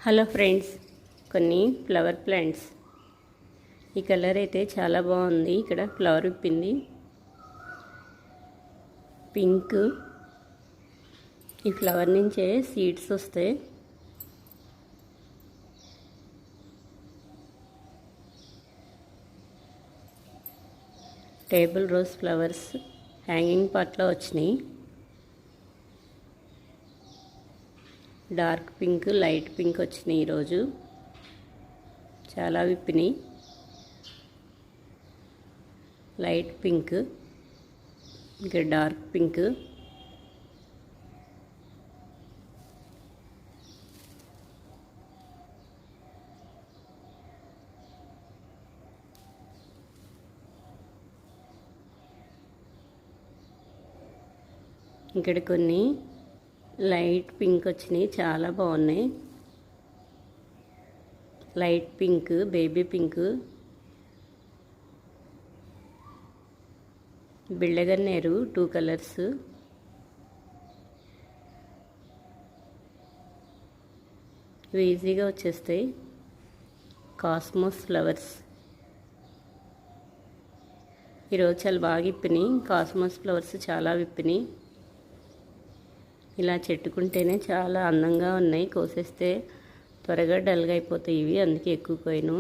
Hello friends, కొన్ని flower plants. ఈ colour అయితే చాలా బాగుంది. ఇక్కడ ఫ్లవర్ విప్పింది, పింక్. ఈ ఫ్లవర్ నుంచే సీడ్స్ వస్తాయి. టేబుల్ రోజ్ ఫ్లవర్స్ హ్యాంగింగ్ పార్ట్లో వచ్చినాయి. డార్క్ పింక్, లైట్ పింక్ వచ్చినాయి. ఈరోజు చాలా విప్పినాయి. లైట్ పింక్, ఇంకా డార్క్ పింక్. ఇక్కడ కొన్ని లైట్ పింక్ వచ్చినాయి, చాలా బాగున్నాయి. లైట్ పింక్, బేబీ పింక్, బిళ్ళగన్నేరు 2 కలర్స్. ఇవి ఈజీగా వచ్చేస్తాయి. కాస్మోస్ ఫ్లవర్స్ ఈరోజు చాలా బాగా విప్పినాయి. కాస్మోస్ ఫ్లవర్స్ చాలా విప్పినాయి. ఇలా చెట్టుకుంటేనే చాలా అందంగా ఉన్నాయి. కోసేస్తే త్వరగా డల్గా అయిపోతాయి ఇవి, అందుకే ఎక్కువ కోయను.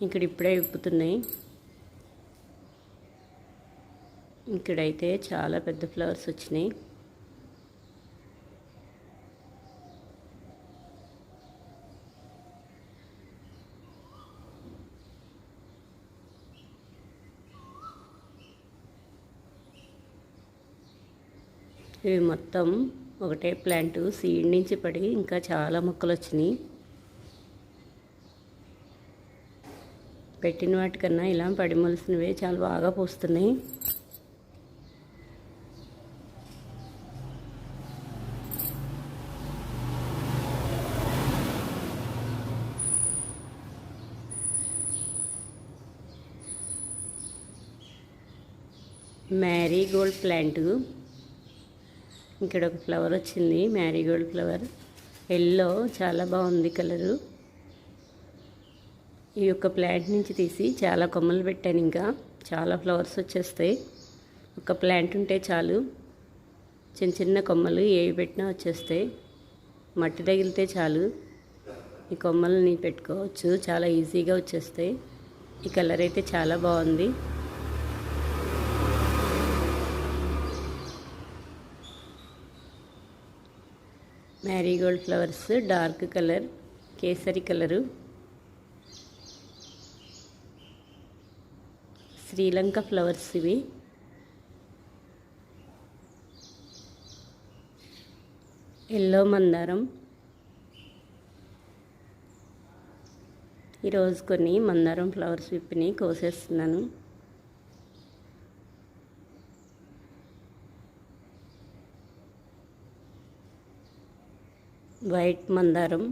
ఇక్కడ ఇప్పుడే విప్పుతున్నాయి. ఇక్కడైతే చాలా పెద్ద ఫ్లవర్స్ వచ్చినాయి. ఇవి మొత్తం ఒకటే ప్లాంట్, సీడ్ నుంచి పడి ఇంకా చాలా మొక్కలు వచ్చినాయి. పెట్టిన వాటికన్నా ఇలా పడి మొలిసినవే చాలా బాగా పూస్తున్నాయి. మ్యారీగోల్డ్ ప్లాంట్. ఇక్కడ ఒక ఫ్లవర్ వచ్చింది, మ్యారీగోల్డ్ ఫ్లవర్. ఎల్లో, చాలా బాగుంది కలరు. ఈ యొక్క ప్లాంట్ నుంచి తీసి చాలా కొమ్మలు పెట్టాను. ఇంకా చాలా ఫ్లవర్స్ వచ్చేస్తాయి. ఒక ప్లాంట్ ఉంటే చాలు, చిన్న చిన్న కొమ్మలు ఏవి పెట్టినా వచ్చేస్తాయి. మట్టి తగిలితే చాలు ఈ కొమ్మలని పెట్టుకోవచ్చు, చాలా ఈజీగా వచ్చేస్తాయి. ఈ కలర్ అయితే చాలా బాగుంది. Marie Gold flowers dark colour, kesari colour. Sri Lanka flowers ఇవి. ఎల్లో మందారం. ఈరోజు కొన్ని మందారం ఫ్లవర్స్ విప్పినాయి, కోసేస్తున్నాను. వైట్ మందారం.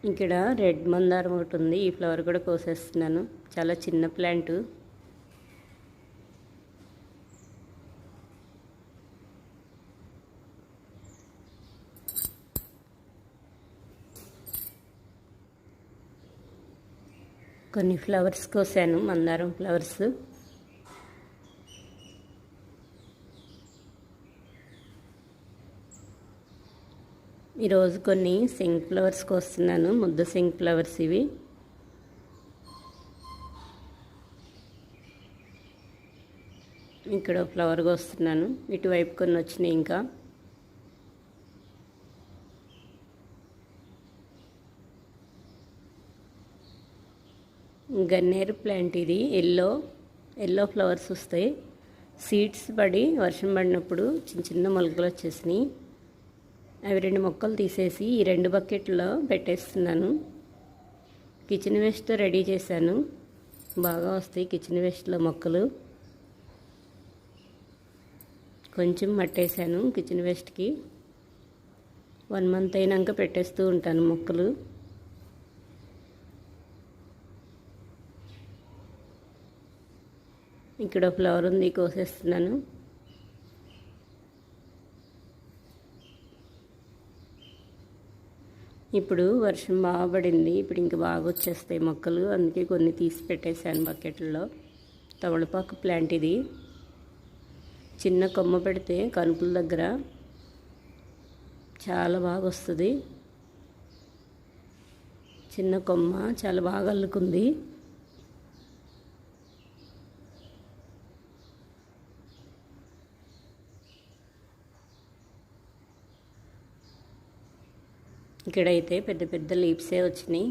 ఇక్కడ రెడ్ మందారం ఒకటి ఉంది. ఈ ఫ్లవర్ కూడా కోసేస్తున్నాను. చాలా చిన్న ప్లాంట్. కొన్ని ఫ్లవర్స్ కోసాను, మందారం ఫ్లవర్స్. ఈరోజు కొన్ని సింక్ ఫ్లవర్స్ కోస్తున్నాను, ముద్ద సింక్ ఫ్లవర్స్ ఇవి. ఇక్కడ ఫ్లవర్ కోస్తున్నాను. ఇటువైపు కొన్ని వచ్చినాయి. ఇంకా గన్నేరు ప్లాంట్ ఇది. ఎల్లో ఫ్లవర్స్ వస్తాయి. సీడ్స్ పడి వర్షం పడినప్పుడు చిన్న చిన్న మొలకలు వచ్చేసినాయి. అవి 2 మొక్కలు తీసేసి ఈ 2 బకెట్లో పెట్టేస్తున్నాను. కిచెన్ వేస్ట్తో రెడీ చేశాను. బాగా వస్తాయి కిచెన్ వేస్ట్లో మొక్కలు. కొంచెం మట్టేసాను కిచెన్ వేస్ట్కి. 1 మంత్ అయినాక పెట్టేస్తూ ఉంటాను మొక్కలు. ఇక్కడ ఫ్లవర్ ఉంది, కోసేస్తున్నాను. ఇప్పుడు వర్షం బాగా పడింది. ఇప్పుడు ఇంక బాగా వచ్చేస్తాయి మొక్కలు. అందుకే కొన్ని తీసి పెట్టేశాను బకెట్లో. తమలపాకు ప్లాంట్ ఇది. చిన్న కొమ్మ పెడితే కనుపుల దగ్గర చాలా బాగా వస్తుంది. చిన్న కొమ్మ చాలా బాగా అల్లుకుంది. ఇక్కడైతే పెద్ద పెద్ద లీవ్సే వచ్చినాయి.